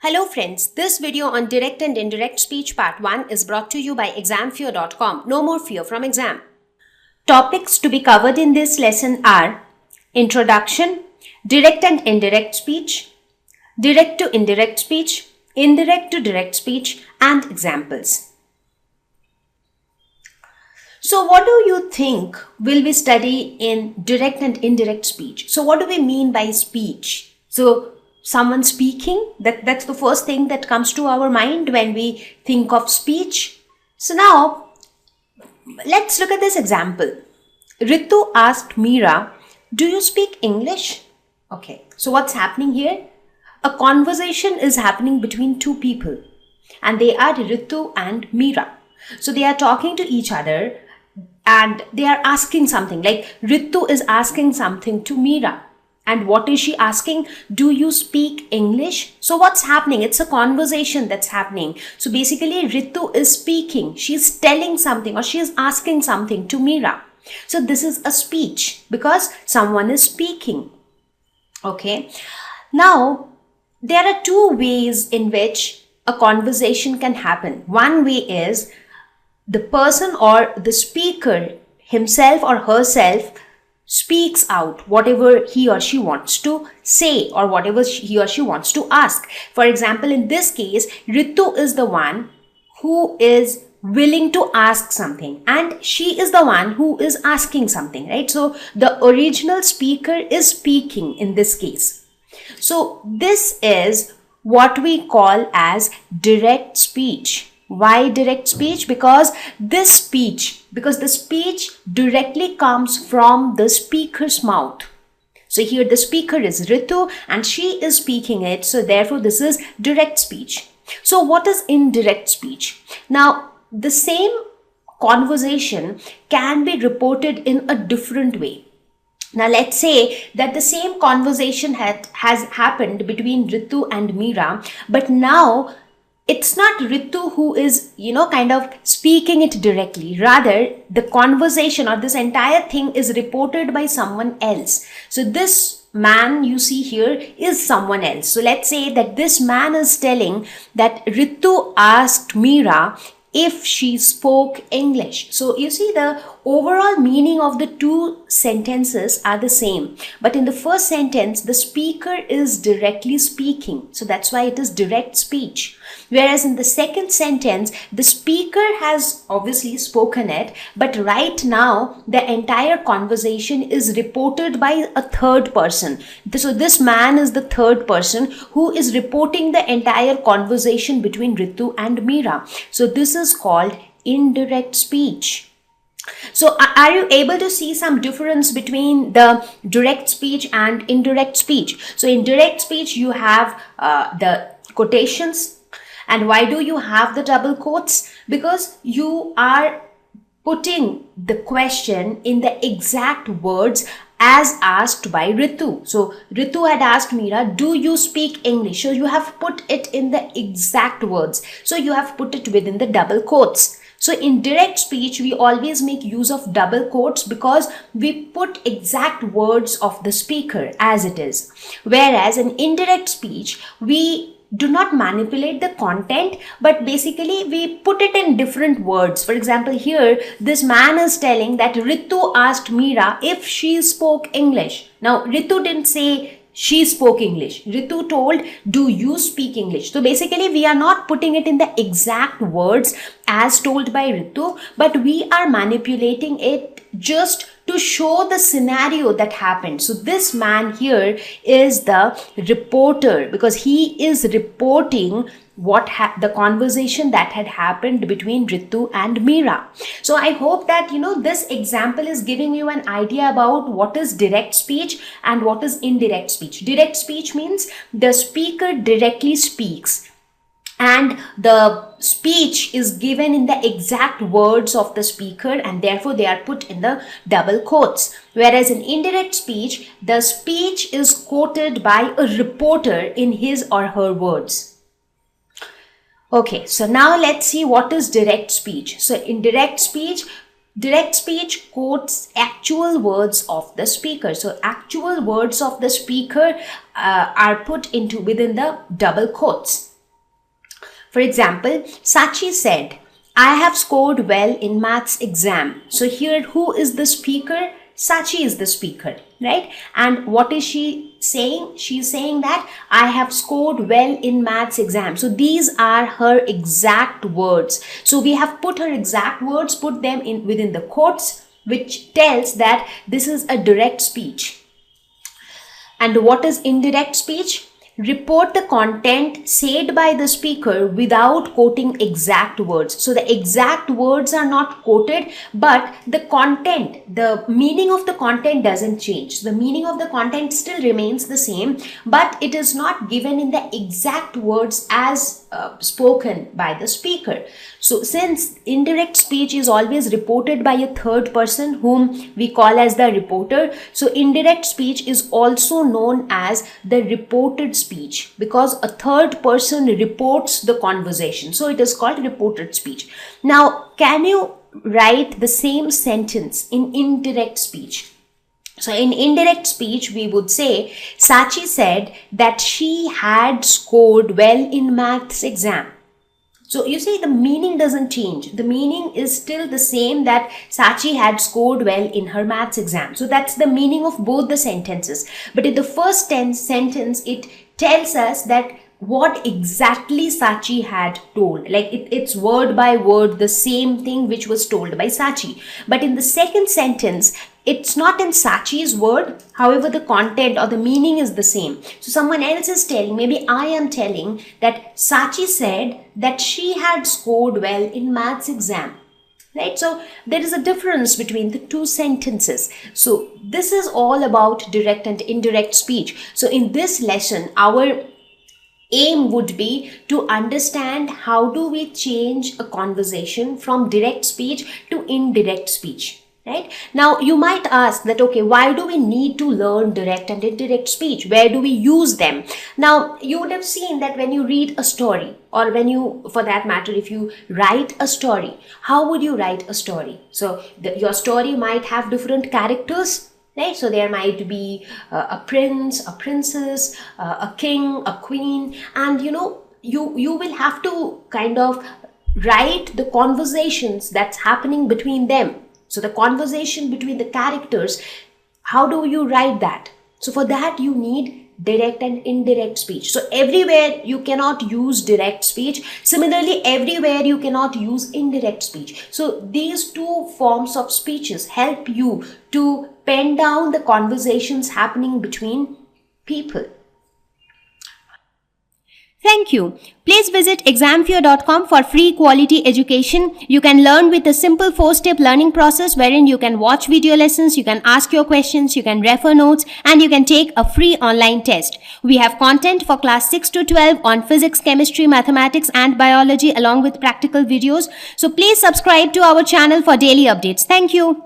Hello friends, this video on direct and indirect speech part 1 is brought to you by examfear.com. No more fear from exam. Topics to be covered in this lesson are introduction, direct and indirect speech, direct to indirect speech, indirect to direct speech, and examples. So what do you think will we study in direct and indirect speech? So what do we mean by speech? So someone speaking, that's the first thing that comes to our mind when we think of speech. So now let's look at this example. Ritu asked Meera, "Do you speak English?" Okay, so what's happening here? A conversation is happening between two people, and they are Ritu and Meera. So they are talking to each other and they are asking something, like Ritu is asking something to Meera. And what is she asking? Do you speak English? So what's happening? It's a conversation that's happening. So basically Ritu is speaking. She's telling something or she is asking something to Meera. So this is a speech because someone is speaking. Okay. Now, there are two ways in which a conversation can happen. One way is the person or the speaker himself or herself speaks out whatever he or she wants to say or whatever he or she wants to ask. For example, in this case, Ritu is the one who is willing to ask something and she is the one who is asking something, right? So the original speaker is speaking in this case. So this is what we call as direct speech. Why direct speech? Because the speech directly comes from the speaker's mouth. So here the speaker is Ritu and she is speaking it. So therefore this is direct speech. So what is indirect speech? Now the same conversation can be reported in a different way. Now let's say that the same conversation has happened between Ritu and Meera, but now it's not Ritu who is, kind of speaking it directly. Rather, the conversation or this entire thing is reported by someone else. So this man you see here is someone else. So let's say that this man is telling that Ritu asked Meera if she spoke English. So you see the overall meaning of the two sentences are the same. But in the first sentence, the speaker is directly speaking. So that's why it is direct speech. Whereas in the second sentence, the speaker has obviously spoken it, but right now the entire conversation is reported by a third person. So this man is the third person who is reporting the entire conversation between Ritu and Meera. So this is called indirect speech. So are you able to see some difference between the direct speech and indirect speech? So in direct speech, you have the quotations. And why do you have the double quotes? Because you are putting the question in the exact words as asked by Ritu. So Ritu had asked Meera, "Do you speak English?" So you have put it in the exact words. So you have put it within the double quotes. So in direct speech, we always make use of double quotes because we put exact words of the speaker as it is. Whereas in indirect speech, we do not manipulate the content, but basically we put it in different words. For example, here this man is telling that Ritu asked Meera if she spoke English. Now Ritu didn't say she spoke English. Ritu told, "Do you speak English?" So basically we are not putting it in the exact words as told by Ritu, but we are manipulating it just to show the scenario that happened. So this man here is the reporter because he is reporting what the conversation that had happened between Ritu and Meera. So I hope that this example is giving you an idea about what is direct speech and what is indirect speech. Direct speech means the speaker directly speaks and the speech is given in the exact words of the speaker and therefore they are put in the double quotes. Whereas in indirect speech, the speech is quoted by a reporter in his or her words. Okay, so now let's see what is direct speech. So in direct speech quotes actual words of the speaker. So actual words of the speaker are put into within the double quotes. For example, Sachi said, I have scored well in maths exam. So here, who is the speaker? Sachi is the speaker, right? And what is she saying? She's saying that I have scored well in maths exam. So these are her exact words. So we have put her exact words, put them in within the quotes, which tells that this is a direct speech. And what is indirect speech? Report the content said by the speaker without quoting exact words. So the exact words are not quoted, but the content, the meaning of the content doesn't change. The meaning of the content still remains the same, but it is not given in the exact words as spoken by the speaker. So since indirect speech is always reported by a third person whom we call as the reporter, so indirect speech is also known as the reported speech because a third person reports the conversation. So it is called reported speech. Now, can you write the same sentence in indirect speech? So in indirect speech, we would say, Sachi said that she had scored well in maths exam. So you see, the meaning doesn't change. The meaning is still the same, that Sachi had scored well in her maths exam. So that's the meaning of both the sentences. But in the first sentence, it tells us that what exactly Sachi had told. Like it's word by word the same thing which was told by Sachi. But in the second sentence, it's not in Sachi's word. However, the content or the meaning is the same. So someone else is telling, maybe I am telling that Sachi said that she had scored well in maths exam. Right? So there is a difference between the two sentences. So this is all about direct and indirect speech. So in this lesson, our aim would be to understand how do we change a conversation from direct speech to indirect speech. Right? Now, you might ask that, okay, why do we need to learn direct and indirect speech? Where do we use them? Now, you would have seen that when you read a story, or when you, for that matter, if you write a story, how would you write a story? So your story might have different characters, right? So there might be a prince, a princess, a king, a queen, and you will have to kind of write the conversations that's happening between them. So the conversation between the characters, how do you write that? So for that, you need direct and indirect speech. So everywhere you cannot use direct speech. Similarly, everywhere you cannot use indirect speech. So these two forms of speeches help you to pen down the conversations happening between people. Thank you. Please visit examfear.com for free quality education. You can learn with a simple 4-step learning process wherein you can watch video lessons, you can ask your questions, you can refer notes, and you can take a free online test. We have content for class 6 to 12 on physics, chemistry, mathematics, and biology along with practical videos. So please subscribe to our channel for daily updates. Thank you.